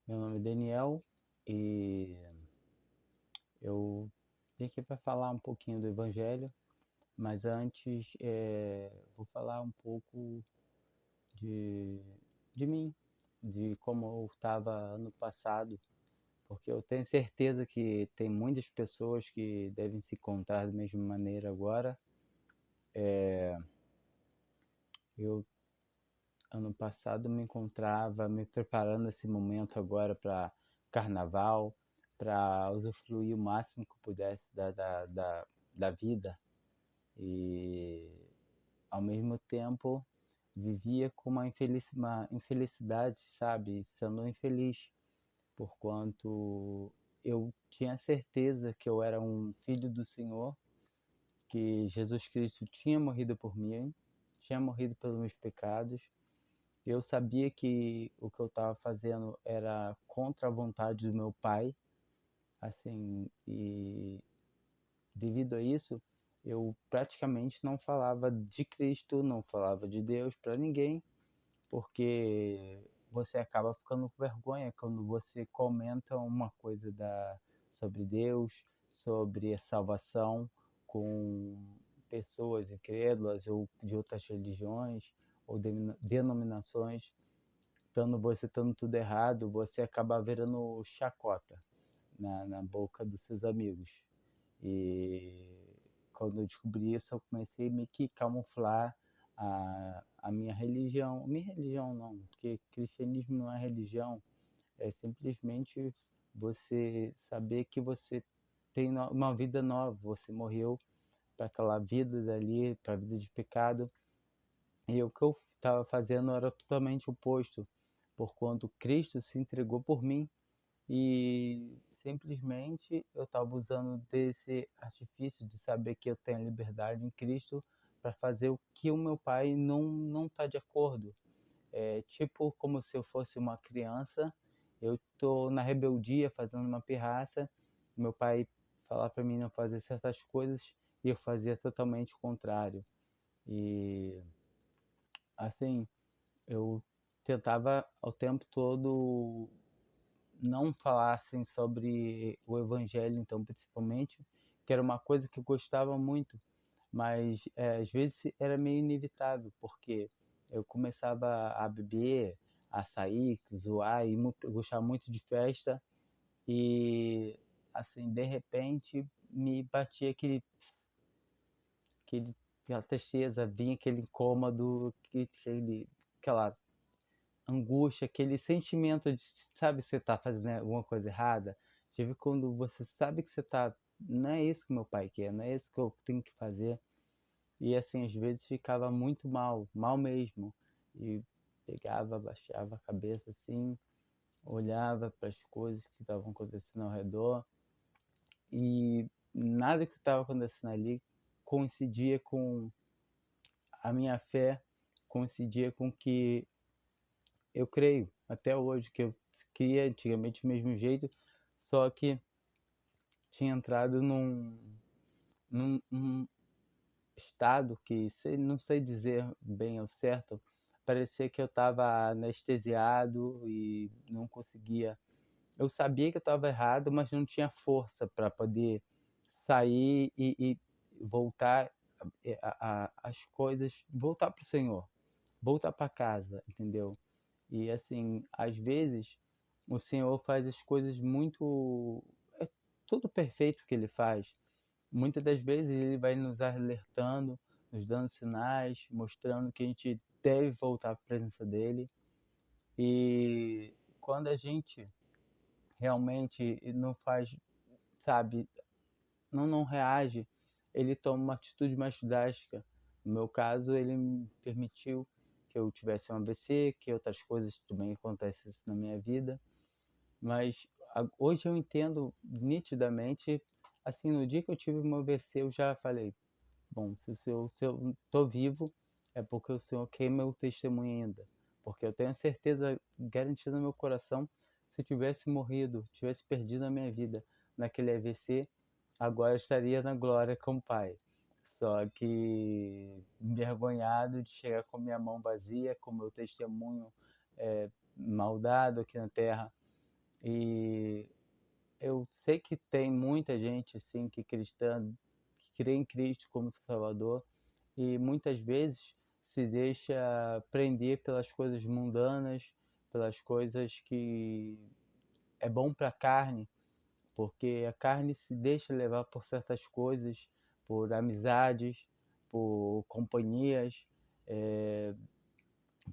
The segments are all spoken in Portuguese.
Meu nome é Daniel e eu vim aqui para falar um pouquinho do Evangelho, mas antes vou falar um pouco de, de mim, de como eu estava ano passado, porque eu tenho certeza que tem muitas pessoas que devem se encontrar da mesma maneira agora. Eu, ano passado, me encontrava me preparando esse momento agora para carnaval, para usufruir o máximo que eu pudesse da vida e, ao mesmo tempo, vivia com uma infelicidade, sabe? Sendo infeliz, porquanto eu tinha certeza que eu era um filho do Senhor, que Jesus Cristo tinha morrido por mim, tinha morrido pelos meus pecados. Eu sabia que eu estava fazendo era contra a vontade do meu pai, assim, e devido a isso, eu praticamente não falava de Cristo, não falava de Deus para ninguém, porque você acaba ficando com vergonha quando você comenta uma coisa sobre Deus, sobre a salvação com pessoas incrédulas ou de outras religiões ou denominações, você estando tudo errado, você acaba virando chacota na boca dos seus amigos. E quando eu descobri isso, eu comecei meio que camuflar a minha religião. Minha religião não, porque cristianismo não é religião, é simplesmente você saber que você tem uma vida nova, você morreu para aquela vida dali, para a vida de pecado, e o que eu estava fazendo era totalmente oposto, porquanto Cristo se entregou por mim e simplesmente eu estava usando desse artifício de saber que eu tenho liberdade em Cristo para fazer o que o meu pai não está de acordo. É tipo como se eu fosse uma criança, eu estou na rebeldia fazendo uma pirraça, meu pai falar para mim não fazer certas coisas e eu fazia totalmente o contrário. E assim, eu tentava o tempo todo não falassem sobre o evangelho, então, principalmente, que era uma coisa que eu gostava muito, mas às vezes era meio inevitável, porque eu começava a beber, a sair, zoar e gostar muito de festa e, assim, de repente me batia aquela tristeza, vinha aquele incômodo, aquela angústia, aquele sentimento de, sabe, que você tá fazendo alguma coisa errada. Já vi quando você sabe que você tá, não é isso que meu pai quer, não é isso que eu tenho que fazer. E assim, às vezes ficava muito mal, mal mesmo. E pegava, baixava a cabeça assim, olhava para as coisas que estavam acontecendo ao redor e nada que estava acontecendo ali coincidia com a minha fé, coincidia com que eu creio até hoje que eu queria antigamente do mesmo jeito, só que tinha entrado num estado que não sei dizer bem ao certo, parecia que eu estava anestesiado e não conseguia. Eu sabia que eu estava errado, mas não tinha força para poder sair e voltar as coisas, voltar para o Senhor, voltar para casa, entendeu? E assim, às vezes o Senhor faz as coisas muito. É tudo perfeito que ele faz. Muitas das vezes ele vai nos alertando, nos dando sinais, mostrando que a gente deve voltar à presença dele. E quando a gente realmente não faz, sabe, não reage, ele toma uma atitude mais drástica. No meu caso, ele me permitiu que eu tivesse um AVC, que outras coisas também acontecessem na minha vida, mas hoje eu entendo nitidamente, assim, no dia que eu tive meu AVC, eu já falei, bom, se eu tô vivo, é porque o Senhor quer meu testemunho ainda, porque eu tenho a certeza garantida no meu coração, se eu tivesse morrido, tivesse perdido a minha vida naquele AVC, agora eu estaria na glória com o Pai. Só que envergonhado de chegar com minha mão vazia, com meu testemunho maldado aqui na terra, E eu sei que tem muita gente, assim, que cristã, que crê em Cristo como seu Salvador, e muitas vezes se deixa prender pelas coisas mundanas, pelas coisas que é bom para a carne, porque a carne se deixa levar por certas coisas, por amizades, por companhias, eh,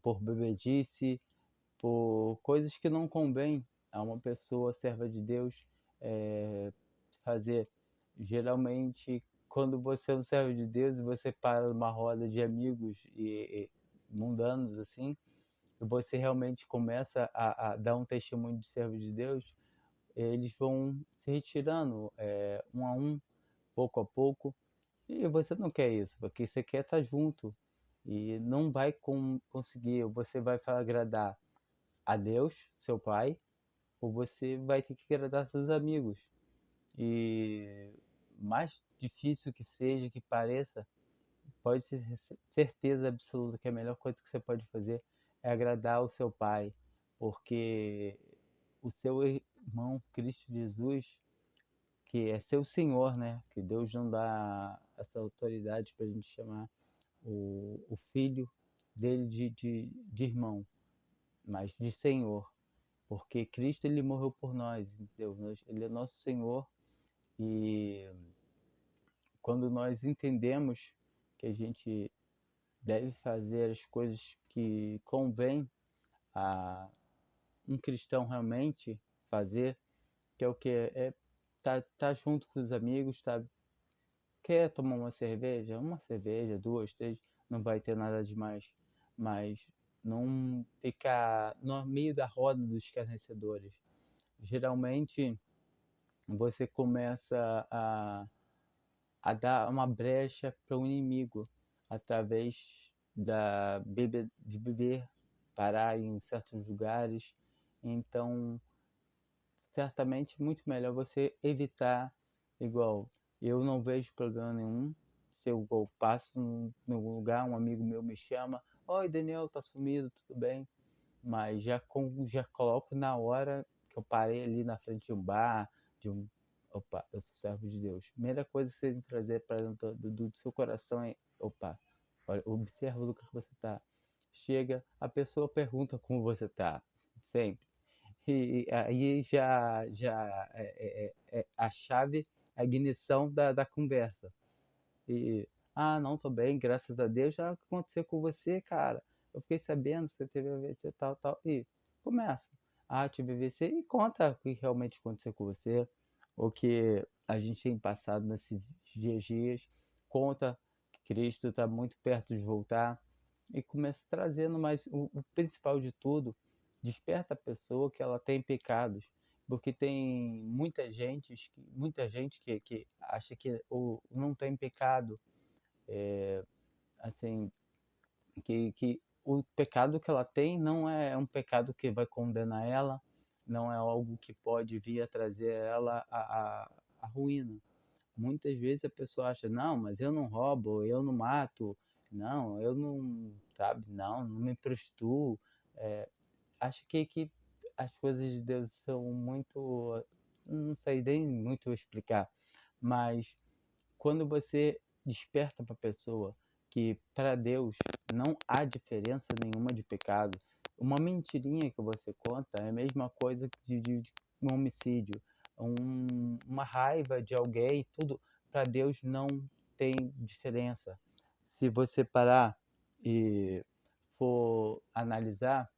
por bebedice, por coisas que não convém a uma pessoa serva de Deus fazer. Geralmente, quando você é um servo de Deus e você para numa roda de amigos e mundanos assim, e você realmente começa a dar um testemunho de servo de Deus, eles vão se retirando um a um, pouco a pouco, e você não quer isso, porque você quer estar junto e não vai conseguir, ou você vai agradar a Deus, seu pai, ou você vai ter que agradar seus amigos. E mais difícil que seja, que pareça, pode ser certeza absoluta que a melhor coisa que você pode fazer é agradar o seu pai, porque o seu irmão Cristo Jesus, que é seu Senhor, né? Que Deus não dá essa autoridade para a gente chamar o filho dele de irmão, mas de Senhor, porque Cristo ele morreu por nós, entendeu? Ele é nosso Senhor e quando nós entendemos que a gente deve fazer as coisas que convém a um cristão realmente fazer, que é o que é tá junto com os amigos, tá. Quer tomar uma cerveja, duas, três, não vai ter nada demais, mas não ficar no meio da roda dos escarnecedores. Geralmente você começa a dar uma brecha para o inimigo através de beber, parar em certos lugares. Então, certamente muito melhor você evitar, igual eu não vejo problema nenhum se eu passo no lugar, um amigo meu me chama, oi Daniel, tá sumido, tudo bem? Mas já coloco na hora que eu parei ali na frente de um bar, de um. Opa, eu sou servo de Deus. Primeira coisa que você tem que trazer para dentro do seu coração é: opa, olha, observa o lugar que você está. Chega, a pessoa pergunta como você está, sempre. E aí já é a chave, a ignição da conversa. E, não, tô bem, graças a Deus. Já o que aconteceu com você, cara? Eu fiquei sabendo que você teve AVC, tal, tal. E começa. Tive AVC e conta o que realmente aconteceu com você, o que a gente tem passado nesses dias. Conta que Cristo está muito perto de voltar e começa trazendo, mas o principal de tudo, desperta a pessoa que ela tem pecados, porque tem muita gente que acha que ou não tem pecado, assim, que o pecado que ela tem não é um pecado que vai condenar ela, não é algo que pode vir a trazer ela a ruína. Muitas vezes a pessoa acha, não, mas eu não roubo, eu não mato, não, eu não, sabe, não me prostituo. Acho que as coisas de Deus são muito, não sei nem muito explicar, mas quando você desperta para a pessoa que para Deus não há diferença nenhuma de pecado, uma mentirinha que você conta é a mesma coisa de um homicídio, uma raiva de alguém, tudo para Deus não tem diferença. Se você parar e for analisar,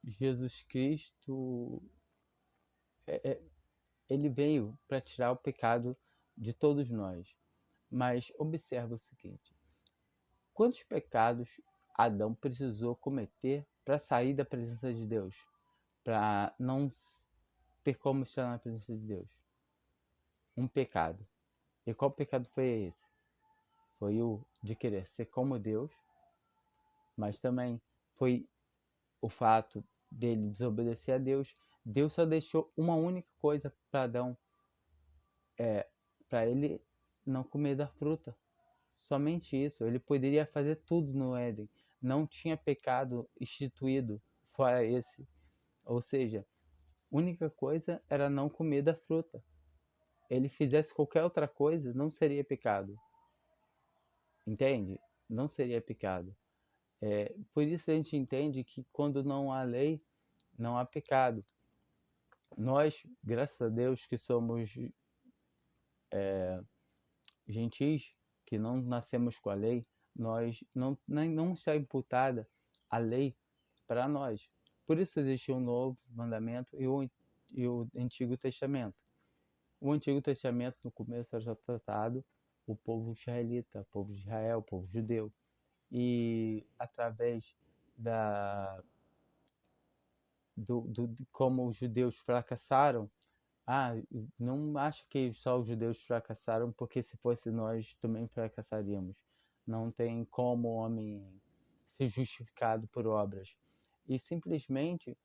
Jesus Cristo, ele veio para tirar o pecado de todos nós. Mas observa o seguinte: quantos pecados Adão precisou cometer para sair da presença de Deus? Para não ter como estar na presença de Deus? Um pecado. E qual pecado foi esse? Foi o de querer ser como Deus, mas também foi o fato dele desobedecer a Deus. Deus só deixou uma única coisa para Adão, para ele não comer da fruta. Somente isso. Ele poderia fazer tudo no Éden. Não tinha pecado instituído fora esse. Ou seja, a única coisa era não comer da fruta. Ele fizesse qualquer outra coisa, não seria pecado. Entende? Não seria pecado. Por isso a gente entende que quando não há lei, não há pecado. Nós, graças a Deus, que somos gentis, que não nascemos com a lei, nós não está imputada a lei para nós. Por isso existe um novo mandamento e o Antigo Testamento. O Antigo Testamento, no começo, era tratado o povo israelita, o povo de Israel, o povo judeu. E através de como os judeus fracassaram, não acho que só os judeus fracassaram, porque se fosse nós também fracassaríamos. Não tem como o homem ser justificado por obras. E simplesmente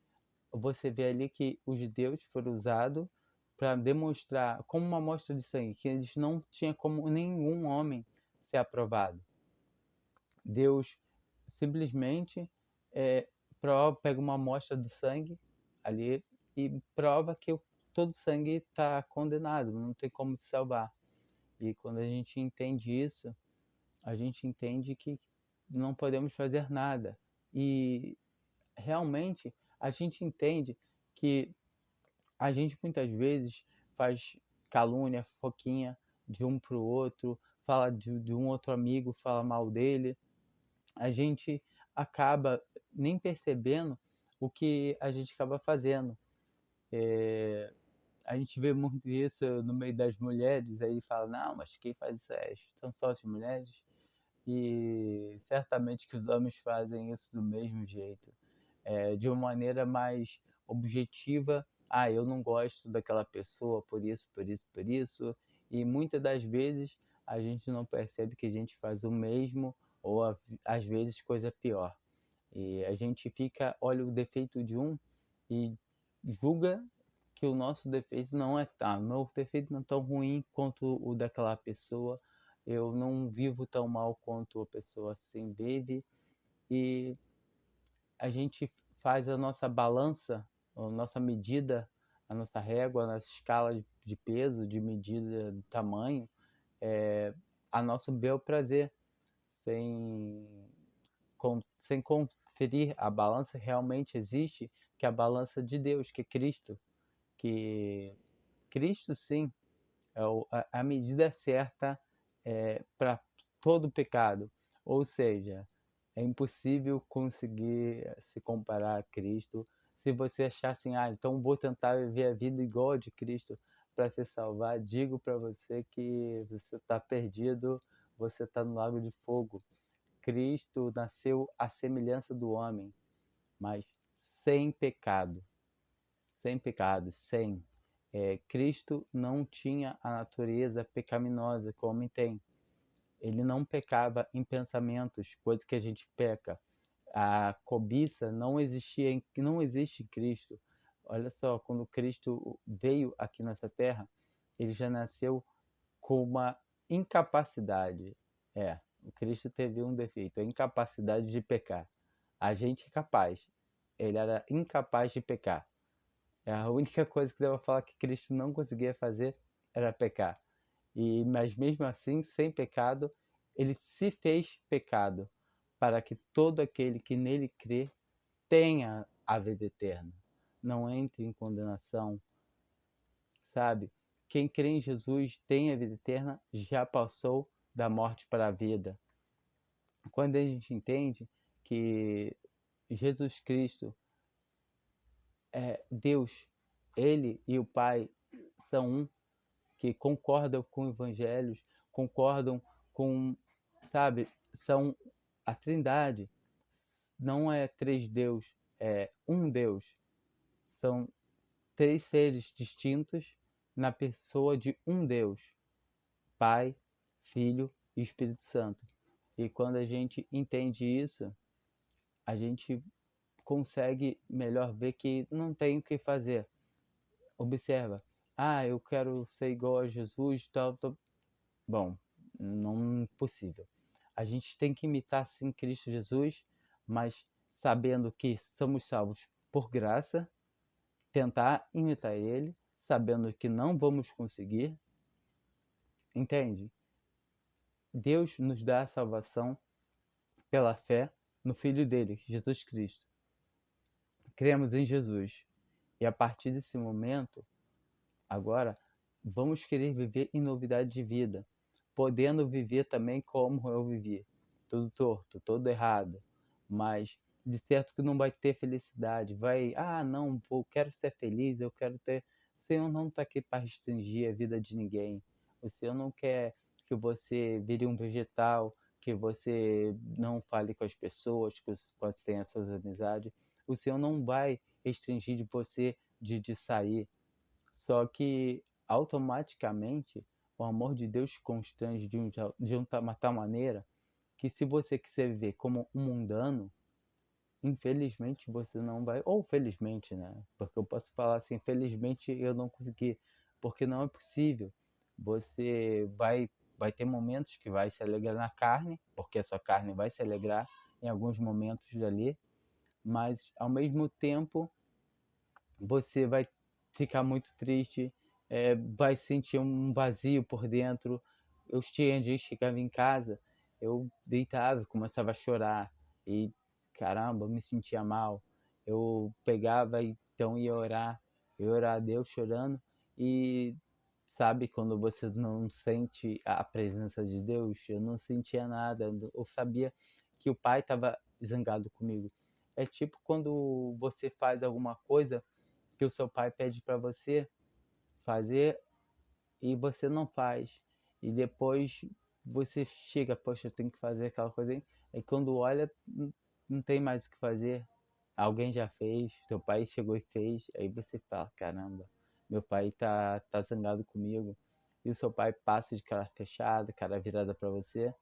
você vê ali que os judeus foram usados para demonstrar, como uma amostra de sangue, que eles não tinham como nenhum homem ser aprovado. Deus simplesmente pega uma amostra do sangue ali e prova que todo sangue está condenado, não tem como se salvar. E quando a gente entende isso, a gente entende que não podemos fazer nada. E realmente a gente entende que a gente muitas vezes faz calúnia, fofoquinha de um para o outro, fala de um outro amigo, fala mal dele. A gente acaba nem percebendo o que a gente acaba fazendo. A gente vê muito isso no meio das mulheres, aí fala, não, mas quem faz isso são só as mulheres. E certamente que os homens fazem isso do mesmo jeito, de uma maneira mais objetiva. Eu não gosto daquela pessoa por isso, por isso, por isso. E muitas das vezes a gente não percebe que a gente faz o mesmo ou às vezes coisa pior. E a gente olha o defeito de um e julga que o nosso defeito não é meu defeito não é tão ruim quanto o daquela pessoa. Eu não vivo tão mal quanto a pessoa assim vive. E a gente faz a nossa balança, a nossa medida, a nossa régua, a nossa escala de peso, de medida de tamanho, a nosso bel prazer, sem conferir a balança realmente existe, que é a balança de Deus, que é Cristo, que Cristo sim é a medida certa para todo pecado. Ou seja, é impossível conseguir se comparar a Cristo. Se você achar assim, então vou tentar viver a vida igual a de Cristo para se salvar, digo para você que você está perdido, você está no lago de fogo. Cristo nasceu à semelhança do homem, mas sem pecado. Sem pecado, sem. Cristo não tinha a natureza pecaminosa que o homem tem. Ele não pecava em pensamentos, coisas que a gente peca. A cobiça não não existe em Cristo. Olha só, quando Cristo veio aqui nessa terra, ele já nasceu com uma incapacidade. O Cristo teve um defeito, a incapacidade de pecar. A gente é capaz. Ele era incapaz de pecar. A única coisa que deu pra falar que Cristo não conseguia fazer era pecar. Mas mesmo assim, sem pecado, ele se fez pecado para que todo aquele que nele crê tenha a vida eterna. Não entre em condenação, sabe? Quem crê em Jesus tem a vida eterna, já passou da morte para a vida. Quando a gente entende que Jesus Cristo é Deus, ele e o Pai são um, que concordam com evangelhos, concordam com, sabe, são a Trindade. Não é três Deus, é um Deus. São três seres distintos na pessoa de um Deus, Pai, Filho e Espírito Santo. E quando a gente entende isso, a gente consegue melhor ver que não tem o que fazer. Observa, eu quero ser igual a Jesus, tal. Bom, não é possível. A gente tem que imitar sim Cristo Jesus, mas sabendo que somos salvos por graça, tentar imitar ele, sabendo que não vamos conseguir, entende? Deus nos dá a salvação pela fé no Filho dele, Jesus Cristo. Cremos em Jesus. E a partir desse momento, agora, vamos querer viver em novidade de vida, podendo viver também como eu vivi, tudo torto, todo errado, mas de certo que não vai ter felicidade, não, eu quero ser feliz, eu quero ter... O Senhor não está aqui para restringir a vida de ninguém, o Senhor não quer que você vire um vegetal, que você não fale com as pessoas, que você tenha suas amizades, o Senhor não vai restringir de você de sair, só que automaticamente o amor de Deus constrange uma tal maneira que se você quiser viver como um mundano, infelizmente você não vai, ou felizmente, né? Porque eu posso falar assim, felizmente eu não consegui, porque não é possível. Você vai ter momentos que vai se alegrar na carne, porque a sua carne vai se alegrar em alguns momentos dali, mas ao mesmo tempo você vai ficar muito triste, vai sentir um vazio por dentro. Eu tinha dias que chegava em casa, eu deitava, começava a chorar e caramba, eu me sentia mal. Eu pegava e então ia orar, eu ia orar a Deus chorando e sabe quando você não sente a presença de Deus? Eu não sentia nada, eu sabia que o Pai estava zangado comigo. É tipo quando você faz alguma coisa que o seu pai pede para você fazer e você não faz. E depois você chega, poxa, eu tenho que fazer aquela coisa aí. E quando olha, não tem mais o que fazer. Alguém já fez, teu pai chegou e fez. Aí você fala, caramba, meu pai tá zangado comigo. E o seu pai passa de cara fechada, cara virada para você.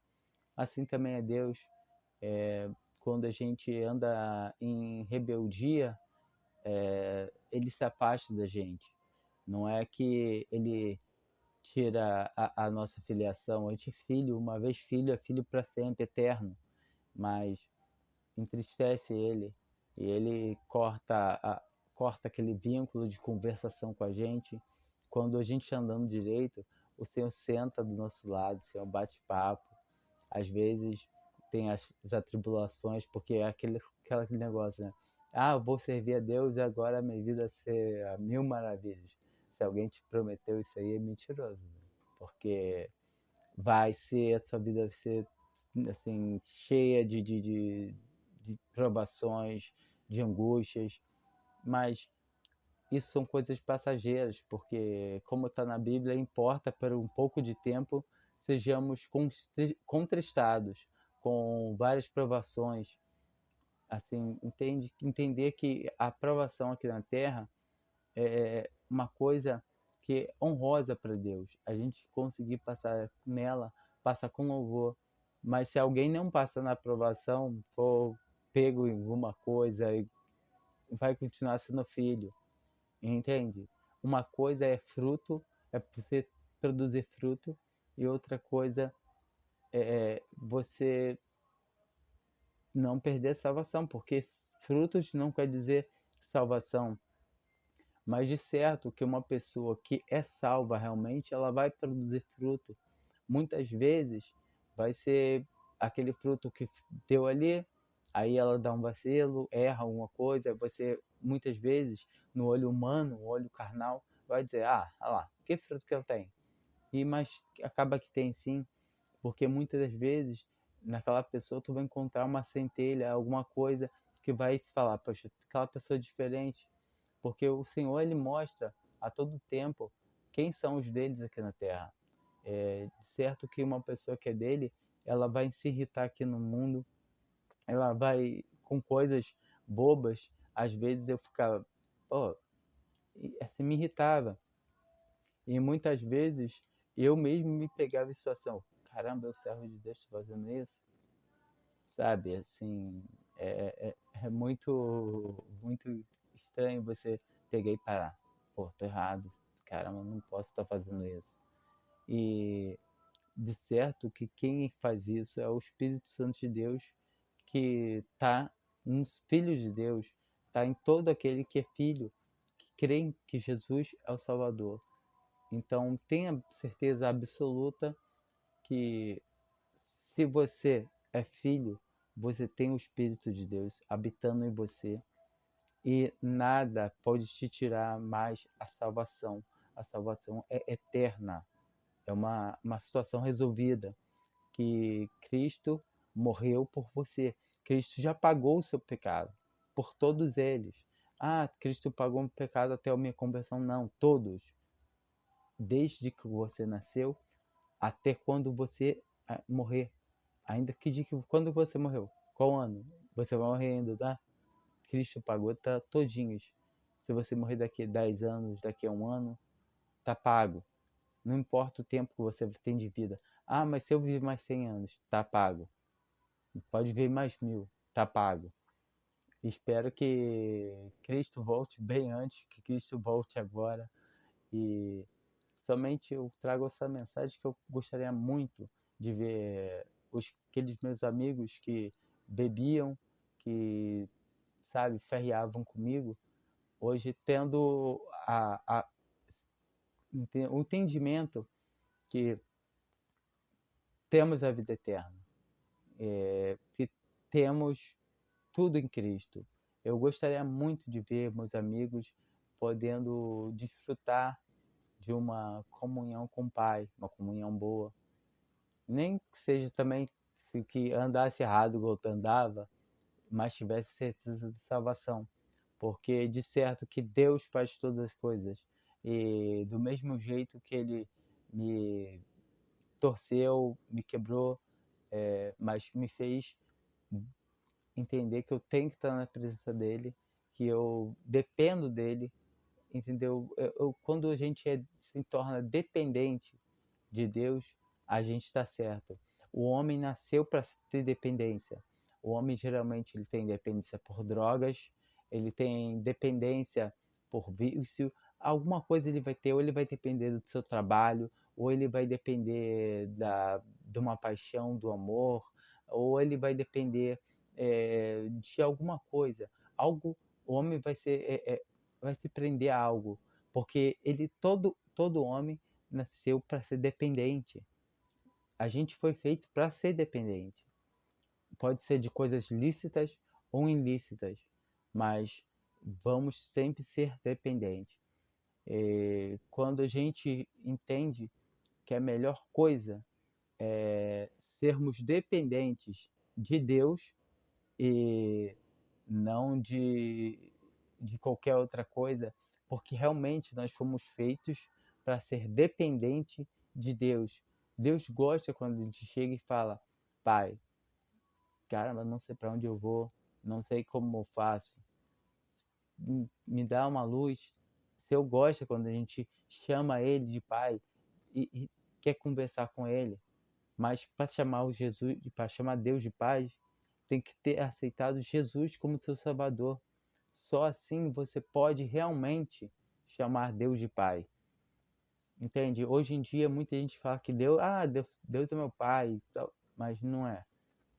Assim também é Deus. Quando a gente anda em rebeldia, ele se afasta da gente. Não é que ele tira a nossa filiação, a gente é filho, uma vez filho, é filho para sempre, eterno, mas entristece ele e ele corta aquele vínculo de conversação com a gente. Quando a gente andando direito, o Senhor senta do nosso lado, o Senhor bate papo, às vezes tem as atribulações, porque é aquele negócio, né? Eu vou servir a Deus e agora a minha vida vai ser a mil maravilhas. Se alguém te prometeu isso aí, é mentiroso, né? Porque a sua vida vai ser assim, cheia de provações, de angústias, mas isso são coisas passageiras, porque, como está na Bíblia, importa por um pouco de tempo sejamos contristados com várias provações. Assim, entender que a provação aqui na Terra é uma coisa que é honrosa para Deus. A gente conseguir passar nela, passar com louvor. Mas se alguém não passa na provação, for pego em alguma coisa, vai continuar sendo filho. Entende? Uma coisa é fruto, é você produzir fruto, e outra coisa é você não perder a salvação, porque frutos não quer dizer salvação. Mas de certo que uma pessoa que é salva realmente, ela vai produzir fruto. Muitas vezes vai ser aquele fruto que deu ali, aí ela dá um vacilo, erra alguma coisa, você muitas vezes no olho humano, no olho carnal, vai dizer, olha lá, que fruto que ela tem? Mas acaba que tem sim, porque muitas das vezes naquela pessoa tu vai encontrar uma centelha, alguma coisa que vai se falar, poxa, aquela pessoa é diferente, porque o Senhor ele mostra a todo tempo quem são os deles aqui na Terra. Certo que uma pessoa que é dele, ela vai se irritar aqui no mundo, ela vai com coisas bobas, às vezes eu ficava, assim, me irritava. E muitas vezes eu mesmo me pegava em situação, caramba, eu servo de Deus tô fazendo isso, sabe? Assim, é muito estranho você pegar e parar. Pô, tô errado, caramba, não posso estar fazendo isso. E de certo que quem faz isso é o Espírito Santo de Deus, que está nos filhos de Deus, está em todo aquele que é filho, que creem que Jesus é o Salvador. Então, tenha certeza absoluta que se você é filho, você tem o Espírito de Deus habitando em você e nada pode te tirar mais a salvação. A salvação é eterna, é uma situação resolvida, que Cristo morreu por você. Cristo já pagou o seu pecado, por todos eles. Ah, Cristo pagou o pecado até a minha conversão. Não, todos. Desde que você nasceu até quando você morrer. Ainda que de que quando você morreu, qual ano? Você vai morrer ainda, tá? Cristo pagou, tá todinhos. Se você morrer daqui a 10 anos, daqui a um ano, tá pago. Não importa o tempo que você tem de vida. Ah, mas se eu viver mais 100 anos, tá pago. Pode viver mais 1000, tá pago. Espero que Cristo volte bem antes, que Cristo volte agora. E somente eu trago essa mensagem que eu gostaria muito de ver aqueles meus amigos que bebiam, que, sabe, ferreavam comigo, hoje tendo o entendimento que temos a vida eterna, que temos tudo em Cristo. Eu gostaria muito de ver meus amigos podendo desfrutar de uma comunhão com o Pai, uma comunhão boa. Nem que seja também que andasse errado igual eu andava, mas tivesse certeza de salvação. Porque de certo que Deus faz todas as coisas. E do mesmo jeito que Ele me torceu, me quebrou, mas me fez entender que eu tenho que estar na presença dEle, que eu dependo dEle, entendeu? Quando a gente se torna dependente de Deus, a gente está certo. O homem nasceu para ter dependência. O homem geralmente ele tem dependência por drogas, ele tem dependência por vício, alguma coisa ele vai ter, ou ele vai depender do seu trabalho, ou ele vai depender de uma paixão, do amor, ou ele vai depender de alguma coisa. Algo, o homem vai se prender a algo, porque todo homem nasceu para ser dependente. A gente foi feito para ser dependente. Pode ser de coisas lícitas ou ilícitas, mas vamos sempre ser dependentes. Quando a gente entende que a melhor coisa é sermos dependentes de Deus e não de qualquer outra coisa, porque realmente nós fomos feitos para ser dependente de Deus. Deus gosta quando a gente chega e fala: Pai, caramba, não sei para onde eu vou, não sei como eu faço, me dá uma luz. Seu gosta quando a gente chama Ele de Pai e quer conversar com Ele, mas para chamar o Jesus, para chamar Deus de Pai, tem que ter aceitado Jesus como seu Salvador. Só assim você pode realmente chamar Deus de Pai. Entende? Hoje em dia muita gente fala que Deus é meu Pai, mas não é.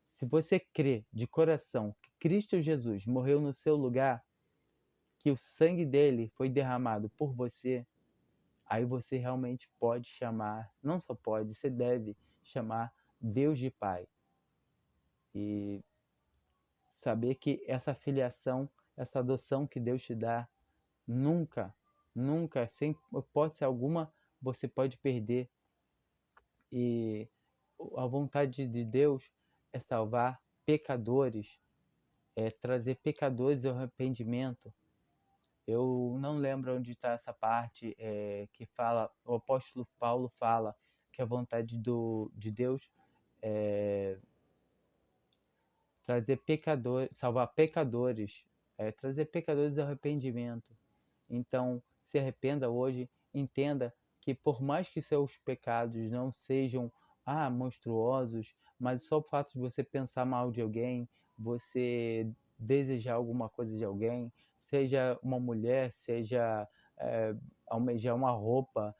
Se você crê de coração que Cristo Jesus morreu no seu lugar, que o sangue dele foi derramado por você, aí você realmente pode chamar, não só pode, você deve chamar Deus de Pai. E saber que essa filiação, essa adoção que Deus te dá, nunca, nunca, sem hipótese alguma, você pode perder. E a vontade de Deus é salvar pecadores, é trazer pecadores ao arrependimento. Eu não lembro onde está essa parte que fala, o apóstolo Paulo fala que a vontade de Deus é trazer pecadores, salvar pecadores, trazer pecadores ao arrependimento. Então, se arrependa hoje, entenda que por mais que seus pecados não sejam monstruosos, mas só o fato de você pensar mal de alguém, você desejar alguma coisa de alguém, seja uma mulher, seja almejar uma roupa,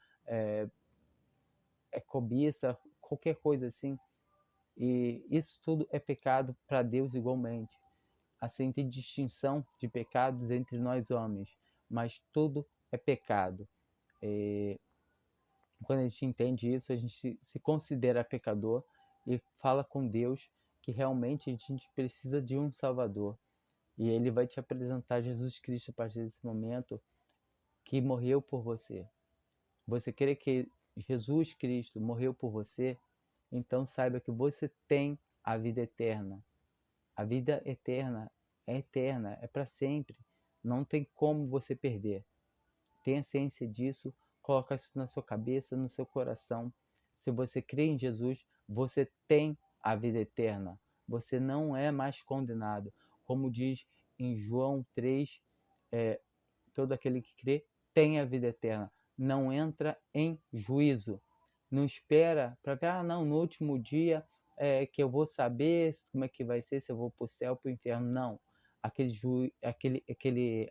cobiça, qualquer coisa assim, e isso tudo é pecado para Deus igualmente. Assim, tem distinção de pecados entre nós homens, mas tudo é pecado. Quando a gente entende isso, a gente se considera pecador e fala com Deus que realmente a gente precisa de um Salvador. E Ele vai te apresentar Jesus Cristo a partir desse momento, que morreu por você. Você crê que Jesus Cristo morreu por você? Então saiba que você tem a vida eterna. A vida eterna, é para sempre. Não tem como você perder. Tenha ciência disso, coloca isso na sua cabeça, no seu coração. Se você crê em Jesus, você tem a vida eterna. Você não é mais condenado. Como diz em João 3, todo aquele que crê tem a vida eterna. Não entra em juízo. Não espera para ver, não, no último dia que eu vou saber como é que vai ser, se eu vou para o céu ou para o inferno. Não. Aquele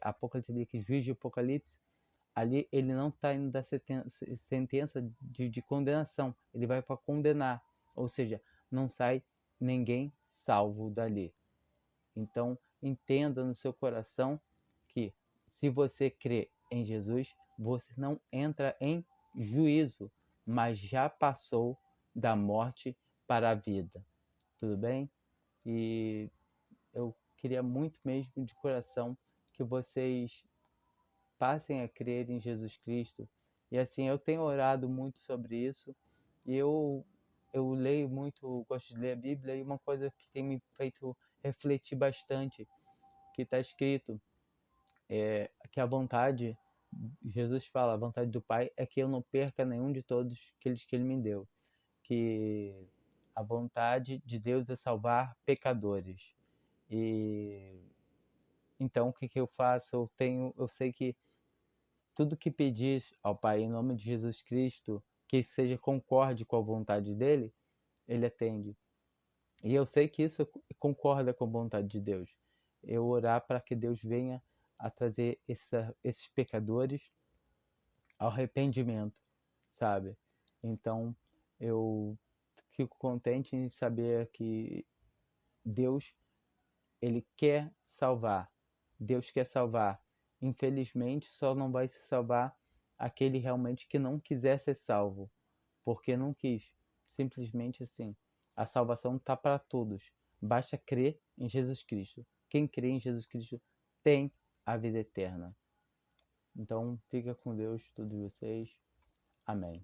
Apocalipse, aquele juiz de Apocalipse, ali ele não está indo dar sentença de condenação, ele vai para condenar, ou seja, não sai ninguém salvo dali. Então, entenda no seu coração que se você crê em Jesus, você não entra em juízo, mas já passou da morte para a vida. Tudo bem? E eu queria muito mesmo de coração que vocês passem a crer em Jesus Cristo. E assim, eu tenho orado muito sobre isso. E eu leio muito, gosto de ler a Bíblia, e uma coisa que tem me feito refletir bastante, que está escrito, que a vontade, Jesus fala, a vontade do Pai é que eu não perca nenhum de todos aqueles que Ele me deu. Que a vontade de Deus é salvar pecadores. E então o que eu faço? Eu sei que tudo que pedis ao Pai em nome de Jesus Cristo, que seja concorde com a vontade dele, ele atende. E eu sei que isso concorda com a vontade de Deus. Eu orar para que Deus venha a trazer esses pecadores ao arrependimento, sabe? Então, eu fico contente em saber que Deus, ele quer salvar. Deus quer salvar. Infelizmente, só não vai se salvar aquele realmente que não quiser ser salvo, porque não quis. Simplesmente assim. A salvação está para todos. Basta crer em Jesus Cristo. Quem crê em Jesus Cristo tem a vida eterna. Então, fica com Deus, todos vocês. Amém.